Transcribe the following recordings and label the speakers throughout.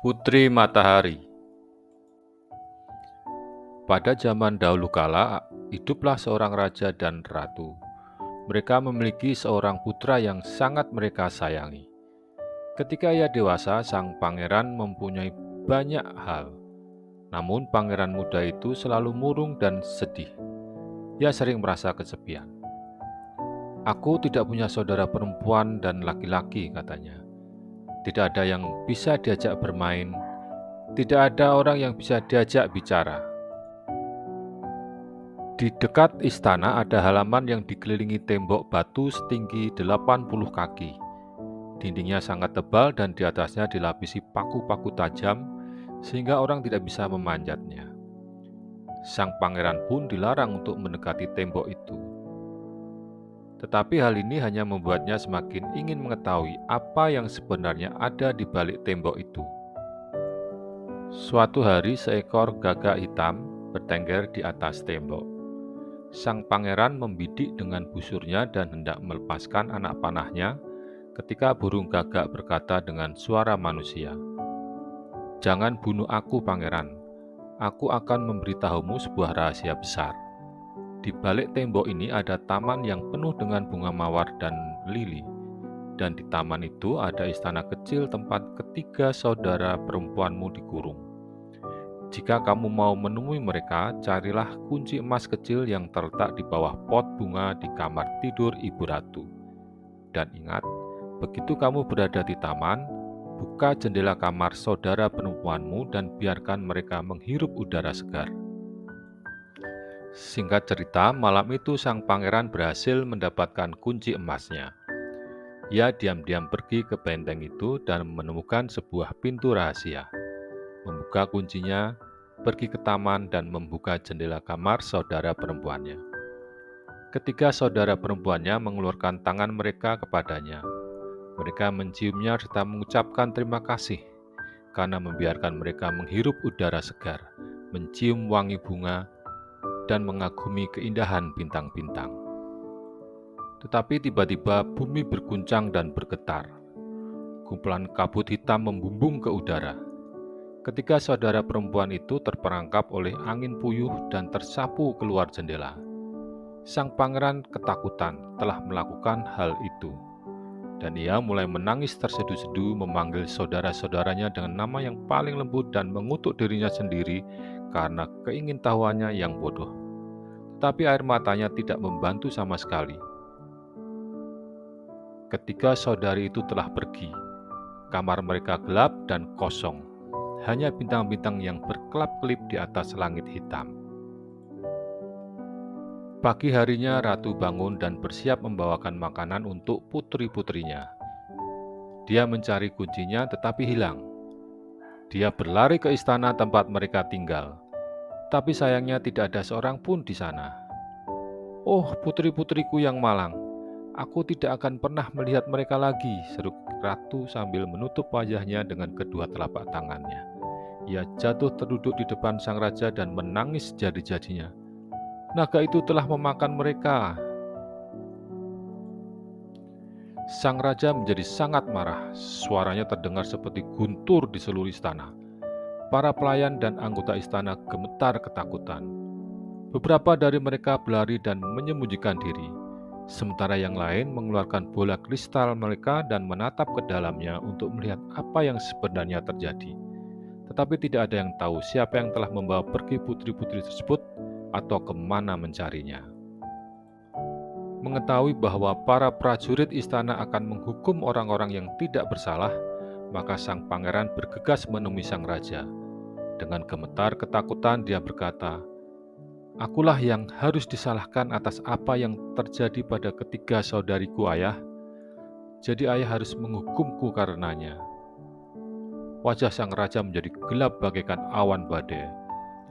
Speaker 1: Putri Matahari. Pada zaman dahulu kala, hiduplah seorang raja dan ratu. Mereka memiliki seorang putra yang sangat mereka sayangi. Ketika ia dewasa, sang pangeran mempunyai banyak hal. Namun pangeran muda itu selalu murung dan sedih. Ia sering merasa kesepian. "Aku tidak punya saudara perempuan dan laki-laki," katanya. "Tidak ada yang bisa diajak bermain. Tidak ada orang yang bisa diajak bicara." Di dekat istana ada halaman yang dikelilingi tembok batu setinggi 80 kaki. Dindingnya sangat tebal dan di atasnya dilapisi paku-paku tajam sehingga orang tidak bisa memanjatnya. Sang pangeran pun dilarang untuk mendekati tembok itu. Tetapi hal ini hanya membuatnya semakin ingin mengetahui apa yang sebenarnya ada di balik tembok itu. Suatu hari seekor gagak hitam bertengger di atas tembok. Sang pangeran membidik dengan busurnya dan hendak melepaskan anak panahnya ketika burung gagak berkata dengan suara manusia, "Jangan bunuh aku, pangeran. Aku akan memberitahumu sebuah rahasia besar. Di balik tembok ini ada taman yang penuh dengan bunga mawar dan lili. Dan di taman itu ada istana kecil tempat ketiga saudara perempuanmu dikurung. Jika kamu mau menemui mereka, carilah kunci emas kecil yang terletak di bawah pot bunga di kamar tidur Ibu Ratu. Dan ingat, begitu kamu berada di taman, buka jendela kamar saudara perempuanmu dan biarkan mereka menghirup udara segar." Singkat cerita, malam itu sang pangeran berhasil mendapatkan kunci emasnya. Ia diam-diam pergi ke benteng itu dan menemukan sebuah pintu rahasia. Membuka kuncinya, pergi ke taman dan membuka jendela kamar saudara perempuannya. Ketika saudara perempuannya mengeluarkan tangan mereka kepadanya, mereka menciumnya serta mengucapkan terima kasih karena membiarkan mereka menghirup udara segar, mencium wangi bunga, dan mengagumi keindahan bintang-bintang. Tetapi tiba-tiba bumi berguncang dan bergetar. Kumpulan kabut hitam membumbung ke udara. Ketika saudara perempuan itu terperangkap oleh angin puyuh dan tersapu keluar jendela. Sang pangeran ketakutan telah melakukan hal itu. Dan ia mulai menangis terseduh-seduh memanggil saudara-saudaranya dengan nama yang paling lembut dan mengutuk dirinya sendiri karena keingintahuannya yang bodoh. Tetapi air matanya tidak membantu sama sekali. Ketika saudari itu telah pergi, kamar mereka gelap dan kosong. Hanya bintang-bintang yang berkelap-kelip di atas langit hitam. Pagi harinya ratu bangun dan bersiap membawakan makanan untuk putri-putrinya. Dia mencari kuncinya tetapi hilang. Dia berlari ke istana tempat mereka tinggal. Tapi sayangnya tidak ada seorang pun di sana. "Oh, putri-putriku yang malang, aku tidak akan pernah melihat mereka lagi," seru ratu sambil menutup wajahnya dengan kedua telapak tangannya. Ia jatuh terduduk di depan sang raja dan menangis jadi-jadinya. "Naga itu telah memakan mereka." Sang raja menjadi sangat marah. Suaranya terdengar seperti guntur di seluruh istana. Para pelayan dan anggota istana gemetar ketakutan. Beberapa dari mereka berlari dan menyembunyikan diri, sementara yang lain mengeluarkan bola kristal mereka dan menatap ke dalamnya untuk melihat apa yang sebenarnya terjadi. Tetapi tidak ada yang tahu siapa yang telah membawa pergi putri-putri tersebut atau kemana mencarinya. Mengetahui bahwa para prajurit istana akan menghukum orang-orang yang tidak bersalah, maka sang pangeran bergegas menemui sang raja. Dengan gemetar ketakutan dia berkata, "Akulah yang harus disalahkan atas apa yang terjadi pada ketiga saudariku, ayah. Jadi ayah harus menghukumku karenanya." Wajah sang raja menjadi gelap bagaikan awan badai.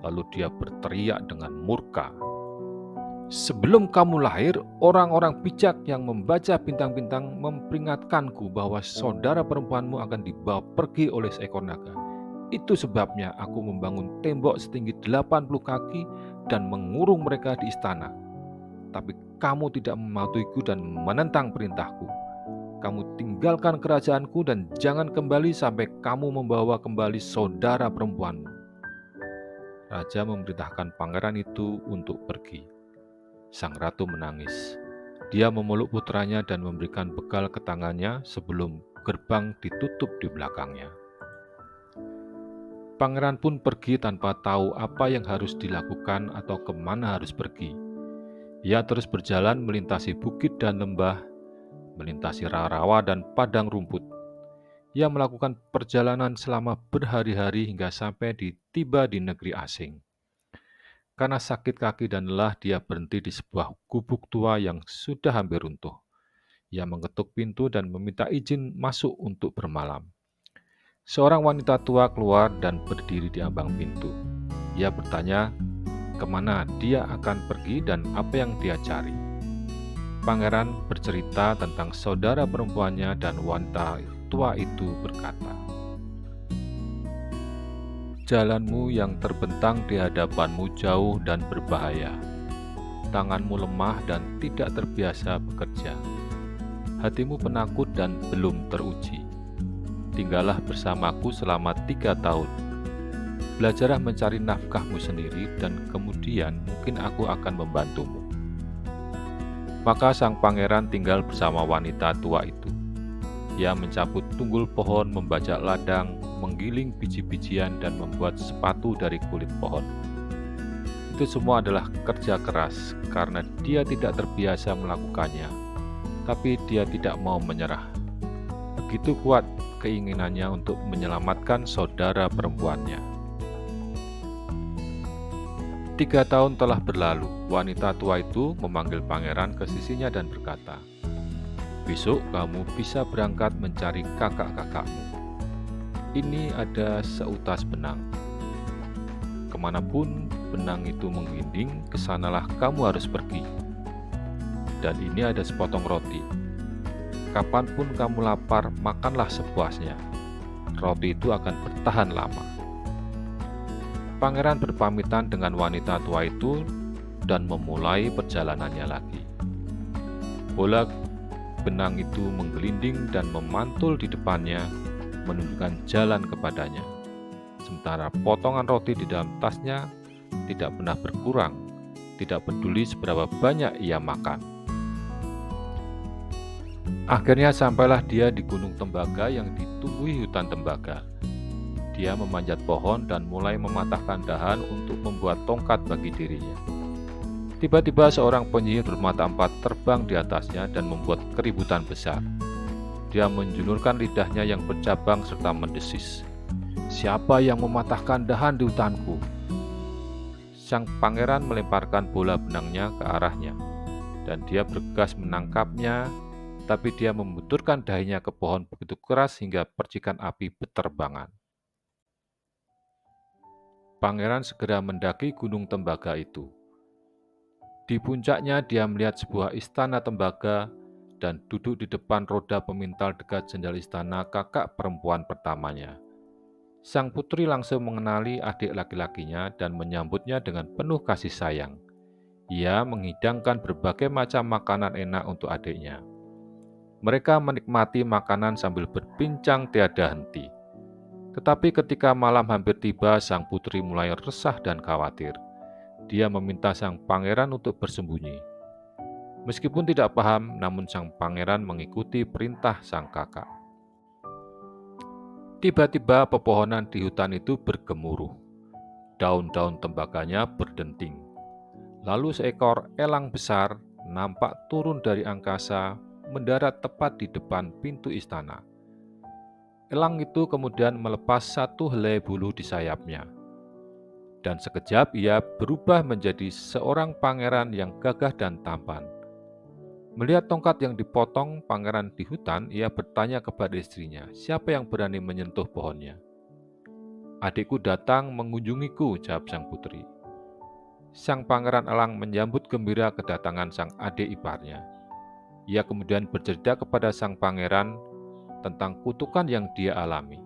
Speaker 1: Lalu dia berteriak dengan murka, "Sebelum kamu lahir, orang-orang bijak yang membaca bintang-bintang memperingatkanku bahwa saudara perempuanmu akan dibawa pergi oleh seekor naga. Itu sebabnya aku membangun tembok setinggi 80 kaki dan mengurung mereka di istana. Tapi kamu tidak mematuhiku dan menentang perintahku. Kamu tinggalkan kerajaanku dan jangan kembali sampai kamu membawa kembali saudara perempuanmu." Raja memerintahkan pangeran itu untuk pergi. Sang ratu menangis. Dia memeluk putranya dan memberikan bekal ke tangannya sebelum gerbang ditutup di belakangnya. Pangeran pun pergi tanpa tahu apa yang harus dilakukan atau kemana harus pergi. Ia terus berjalan melintasi bukit dan lembah, melintasi rawa dan padang rumput. Ia melakukan perjalanan selama berhari-hari hingga sampai tiba di negeri asing. Karena sakit kaki dan lelah, dia berhenti di sebuah gubuk tua yang sudah hampir runtuh. Ia mengetuk pintu dan meminta izin masuk untuk bermalam. Seorang wanita tua keluar dan berdiri di ambang pintu. Ia bertanya kemana dia akan pergi dan apa yang dia cari. Pangeran bercerita tentang saudara perempuannya dan wanita tua itu berkata, "Jalanmu yang terbentang di hadapanmu jauh dan berbahaya. Tanganmu lemah dan tidak terbiasa bekerja. Hatimu penakut dan belum teruji. Tinggallah bersamaku selama 3 tahun. Belajarlah mencari nafkahmu sendiri dan kemudian mungkin aku akan membantumu." Maka sang pangeran tinggal bersama wanita tua itu. Ia mencabut tunggul pohon, membajak ladang, menggiling biji-bijian, dan membuat sepatu dari kulit pohon. Itu semua adalah kerja keras karena dia tidak terbiasa melakukannya, tapi dia tidak mau menyerah. Begitu kuat keinginannya untuk menyelamatkan saudara perempuannya. 3 tahun telah berlalu. Wanita tua itu memanggil pangeran ke sisinya dan berkata, "Besok kamu bisa berangkat mencari kakak-kakakmu. Ini ada seutas benang. Kemanapun benang itu menggelinding, kesanalah kamu harus pergi. Dan ini ada sepotong roti. Kapanpun kamu lapar, makanlah sepuasnya. Roti itu akan bertahan lama." Pangeran berpamitan dengan wanita tua itu dan memulai perjalanannya lagi. Bola benang itu menggelinding dan memantul di depannya, menunjukkan jalan kepadanya. Sementara potongan roti di dalam tasnya tidak pernah berkurang, tidak peduli seberapa banyak ia makan. Akhirnya sampailah dia di gunung tembaga yang ditumbuhi hutan tembaga. Dia memanjat pohon dan mulai mematahkan dahan untuk membuat tongkat bagi dirinya. Tiba-tiba seorang penyihir bermata 4 terbang di atasnya dan membuat keributan besar. Dia menjulurkan lidahnya yang bercabang serta mendesis, "Siapa yang mematahkan dahan di hutanku?" Sang pangeran melemparkan bola benangnya ke arahnya, dan dia bergegas menangkapnya, tapi dia membenturkan dahinya ke pohon begitu keras hingga percikan api berterbangan. Pangeran segera mendaki gunung tembaga itu. Di puncaknya dia melihat sebuah istana tembaga dan duduk di depan roda pemintal dekat jendela istana kakak perempuan pertamanya. Sang putri langsung mengenali adik laki-lakinya dan menyambutnya dengan penuh kasih sayang. Ia menghidangkan berbagai macam makanan enak untuk adiknya. Mereka menikmati makanan sambil berbincang tiada henti. Tetapi ketika malam hampir tiba, sang putri mulai resah dan khawatir. Dia meminta sang pangeran untuk bersembunyi. Meskipun tidak paham, namun sang pangeran mengikuti perintah sang kakak. Tiba-tiba pepohonan di hutan itu bergemuruh. Daun-daun tembaganya berdenting. Lalu seekor elang besar nampak turun dari angkasa, mendarat tepat di depan pintu istana. Elang itu kemudian melepas satu helai bulu di sayapnya. Dan sekejap ia berubah menjadi seorang pangeran yang gagah dan tampan. Melihat tongkat yang dipotong pangeran di hutan, ia bertanya kepada istrinya, "Siapa yang berani menyentuh pohonnya?" "Adikku datang mengunjungiku," jawab sang putri. Sang pangeran elang menyambut gembira kedatangan sang adik iparnya. Ia kemudian bercerita kepada sang pangeran tentang kutukan yang dia alami.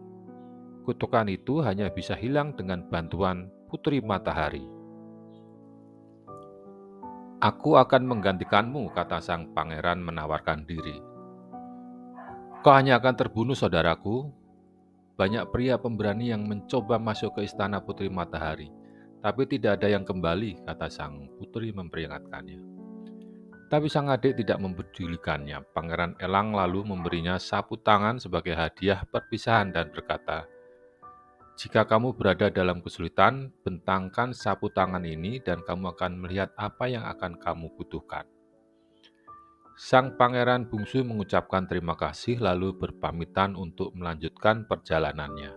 Speaker 1: Kutukan itu hanya bisa hilang dengan bantuan Putri Matahari. "Aku akan menggantikanmu," kata sang pangeran menawarkan diri. Kau hanya akan terbunuh, saudaraku. Banyak pria pemberani yang mencoba masuk ke istana Putri Matahari, tapi tidak ada yang kembali, kata sang putri memperingatkannya. Tapi sang adik tidak mempedulikannya. Pangeran Elang lalu memberinya sapu tangan sebagai hadiah perpisahan dan berkata, "Jika kamu berada dalam kesulitan, bentangkan sapu tangan ini dan kamu akan melihat apa yang akan kamu butuhkan." Sang pangeran bungsu mengucapkan terima kasih lalu berpamitan untuk melanjutkan perjalanannya.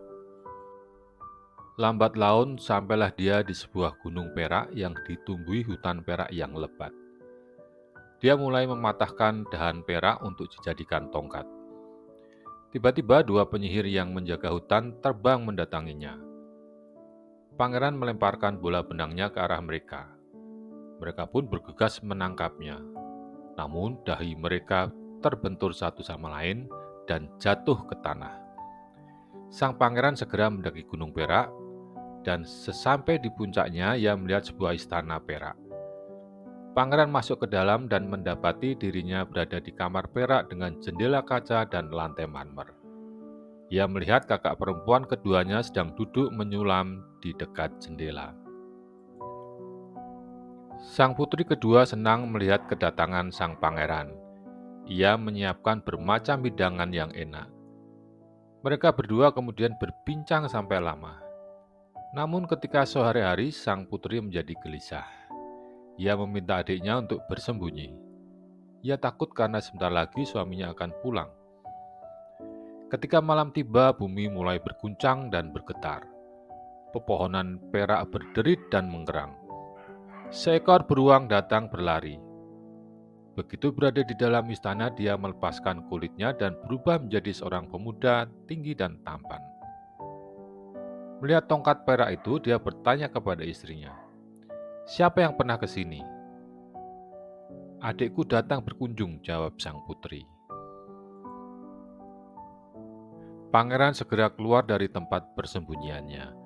Speaker 1: Lambat laun sampailah dia di sebuah gunung perak yang ditumbuhi hutan perak yang lebat. Dia mulai mematahkan dahan perak untuk dijadikan tongkat. Tiba-tiba dua penyihir yang menjaga hutan terbang mendatanginya. Pangeran melemparkan bola benangnya ke arah mereka. Mereka pun bergegas menangkapnya. Namun dahi mereka terbentur satu sama lain dan jatuh ke tanah. Sang pangeran segera mendaki gunung perak dan sesampai di puncaknya ia melihat sebuah istana perak. Pangeran masuk ke dalam dan mendapati dirinya berada di kamar perak dengan jendela kaca dan lantai marmer. Ia melihat kakak perempuan keduanya sedang duduk menyulam di dekat jendela. Sang putri kedua senang melihat kedatangan sang pangeran. Ia menyiapkan bermacam hidangan yang enak. Mereka berdua kemudian berbincang sampai lama. Namun ketika sore hari, sang putri menjadi gelisah. Ia meminta adiknya untuk bersembunyi. Ia takut karena sebentar lagi suaminya akan pulang. Ketika malam tiba, bumi mulai berguncang dan bergetar. Pepohonan perak berderit dan menggerang. Seekor beruang datang berlari. Begitu berada di dalam istana, dia melepaskan kulitnya dan berubah menjadi seorang pemuda tinggi dan tampan. Melihat tongkat perak itu, dia bertanya kepada istrinya, "Siapa yang pernah ke sini?" "Adikku datang berkunjung," jawab sang putri. Pangeran segera keluar dari tempat persembunyiannya.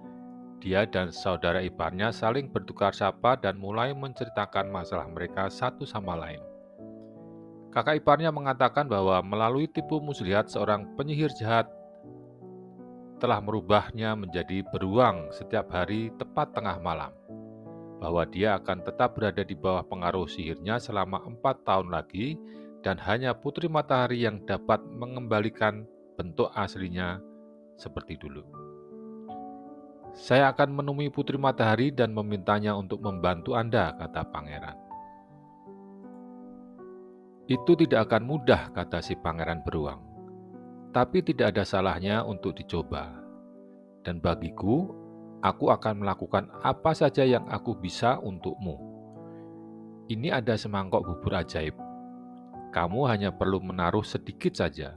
Speaker 1: Dia dan saudara iparnya saling bertukar sapa dan mulai menceritakan masalah mereka satu sama lain. Kakak iparnya mengatakan bahwa melalui tipu muslihat seorang penyihir jahat telah merubahnya menjadi beruang setiap hari tepat tengah malam, bahwa dia akan tetap berada di bawah pengaruh sihirnya selama 4 tahun lagi dan hanya Putri Matahari yang dapat mengembalikan bentuk aslinya seperti dulu. "Saya akan menemui Putri Matahari dan memintanya untuk membantu Anda," kata pangeran. "Itu tidak akan mudah," kata si pangeran beruang. "Tapi tidak ada salahnya untuk dicoba. Dan bagiku, aku akan melakukan apa saja yang aku bisa untukmu. Ini ada semangkok bubur ajaib. Kamu hanya perlu menaruh sedikit saja,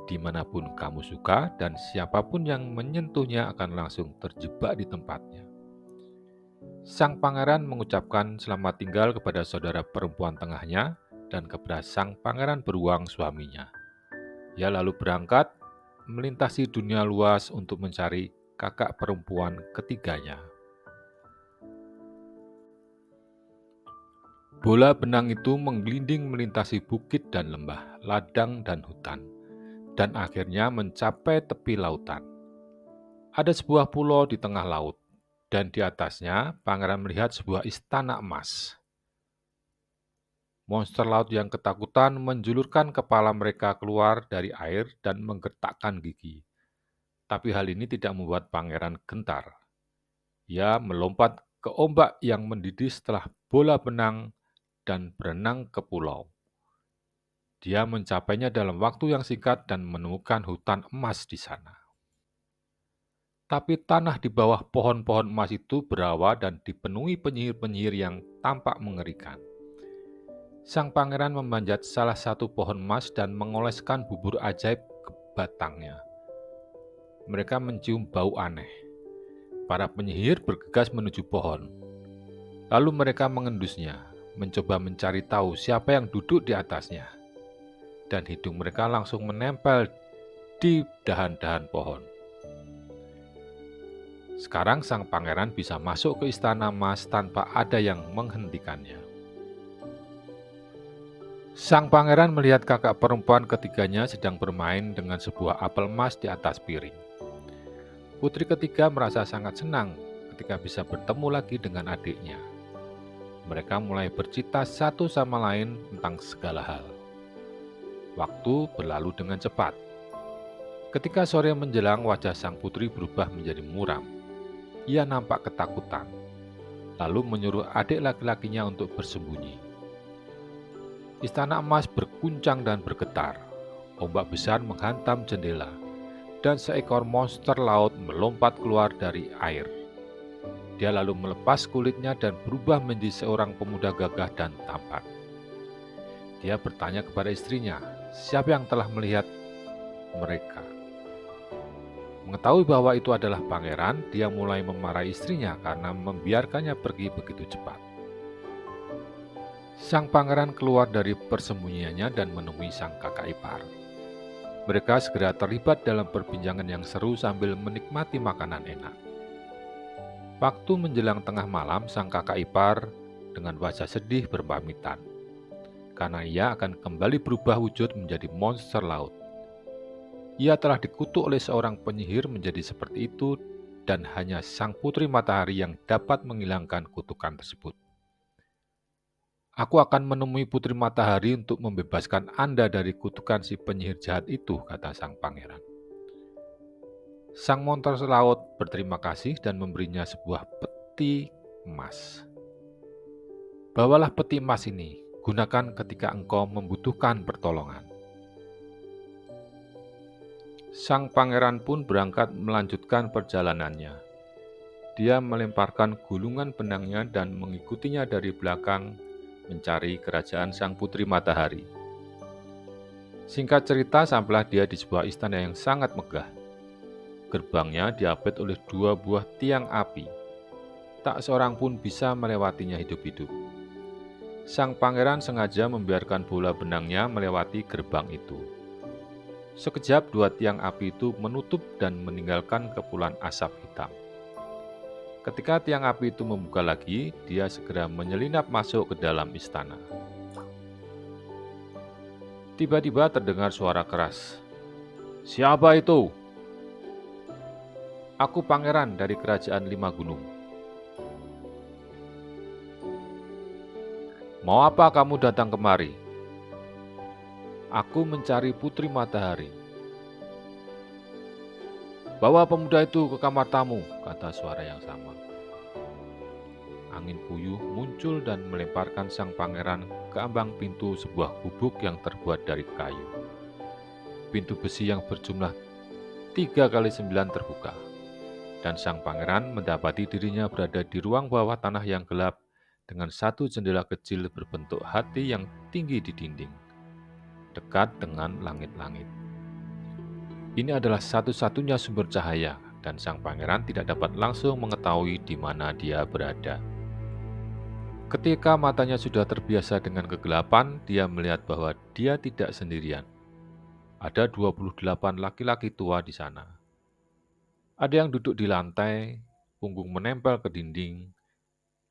Speaker 1: dimanapun kamu suka, dan siapapun yang menyentuhnya akan langsung terjebak di tempatnya." Sang pangeran mengucapkan selamat tinggal kepada saudara perempuan tengahnya dan kepada sang pangeran beruang suaminya. Ia lalu berangkat melintasi dunia luas untuk mencari kakak perempuan ketiganya. Bola benang itu menggelinding melintasi bukit dan lembah, ladang dan hutan, dan akhirnya mencapai tepi lautan. Ada sebuah pulau di tengah laut, dan di atasnya pangeran melihat sebuah istana emas. Monster laut yang ketakutan menjulurkan kepala mereka keluar dari air dan menggertakkan gigi. Tapi hal ini tidak membuat pangeran gentar. Ia melompat ke ombak yang mendidih setelah bola benang dan berenang ke pulau. Dia mencapainya dalam waktu yang singkat dan menemukan hutan emas di sana. Tapi tanah di bawah pohon-pohon emas itu berawa dan dipenuhi penyihir-penyihir yang tampak mengerikan. Sang pangeran memanjat salah satu pohon emas dan mengoleskan bubur ajaib ke batangnya. Mereka mencium bau aneh. Para penyihir bergegas menuju pohon. Lalu mereka mengendusnya, mencoba mencari tahu siapa yang duduk di atasnya. Dan hidung mereka langsung menempel di dahan-dahan pohon. Sekarang sang pangeran bisa masuk ke istana emas tanpa ada yang menghentikannya. Sang pangeran melihat kakak perempuan ketiganya sedang bermain dengan sebuah apel emas di atas piring. Putri ketiga merasa sangat senang ketika bisa bertemu lagi dengan adiknya. Mereka mulai bercerita satu sama lain tentang segala hal. Waktu berlalu dengan cepat. Ketika sore menjelang, wajah sang putri berubah menjadi muram. Ia nampak ketakutan, lalu menyuruh adik laki-lakinya untuk bersembunyi. Istana emas berguncang dan bergetar. Ombak besar menghantam jendela, dan seekor monster laut melompat keluar dari air. Dia lalu melepas kulitnya dan berubah menjadi seorang pemuda gagah dan tampan. Dia bertanya kepada istrinya, siapa yang telah melihat mereka? Mengetahui bahwa itu adalah pangeran, dia mulai memarahi istrinya karena membiarkannya pergi begitu cepat. Sang pangeran keluar dari persembunyiannya dan menemui sang kakak ipar. Mereka segera terlibat dalam perbincangan yang seru sambil menikmati makanan enak. Waktu menjelang tengah malam, sang kakak ipar dengan wajah sedih berpamitan, karena ia akan kembali berubah wujud menjadi monster laut. Ia telah dikutuk oleh seorang penyihir menjadi seperti itu, dan hanya sang putri matahari yang dapat menghilangkan kutukan tersebut. Aku akan menemui putri matahari untuk membebaskan Anda dari kutukan si penyihir jahat itu, kata sang pangeran. Sang monster laut berterima kasih dan memberinya sebuah peti emas. Bawalah peti emas ini, gunakan ketika engkau membutuhkan pertolongan. Sang pangeran pun berangkat melanjutkan perjalanannya. Dia melemparkan gulungan benangnya dan mengikutinya dari belakang mencari kerajaan sang putri matahari. Singkat cerita, sampailah dia di sebuah istana yang sangat megah. Gerbangnya diapit oleh 2 buah tiang api. Tak seorang pun bisa melewatinya hidup-hidup. Sang pangeran sengaja membiarkan bola benangnya melewati gerbang itu. Sekejap 2 tiang api itu menutup dan meninggalkan kepulan asap hitam. Ketika tiang api itu membuka lagi, dia segera menyelinap masuk ke dalam istana. Tiba-tiba terdengar suara keras. "Siapa itu?" "Aku pangeran dari kerajaan 5 gunung." "Mau apa kamu datang kemari?" "Aku mencari putri matahari." "Bawa pemuda itu ke kamar tamu," kata suara yang sama. Angin puyuh muncul dan melemparkan sang pangeran ke ambang pintu sebuah gubuk yang terbuat dari kayu. Pintu besi yang berjumlah 3 kali 9 terbuka, dan sang pangeran mendapati dirinya berada di ruang bawah tanah yang gelap dengan satu jendela kecil berbentuk hati yang tinggi di dinding, dekat dengan langit-langit. Ini adalah satu-satunya sumber cahaya, dan sang pangeran tidak dapat langsung mengetahui di mana dia berada. Ketika matanya sudah terbiasa dengan kegelapan, dia melihat bahwa dia tidak sendirian. Ada 28 laki-laki tua di sana. Ada yang duduk di lantai, punggung menempel ke dinding.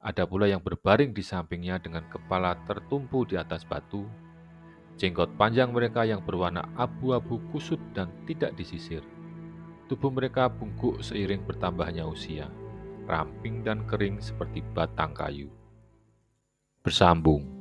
Speaker 1: Ada pula yang berbaring di sampingnya dengan kepala tertumpu di atas batu. Jenggot panjang mereka yang berwarna abu-abu kusut dan tidak disisir. Tubuh mereka bungkuk seiring bertambahnya usia, ramping dan kering seperti batang kayu. Bersambung.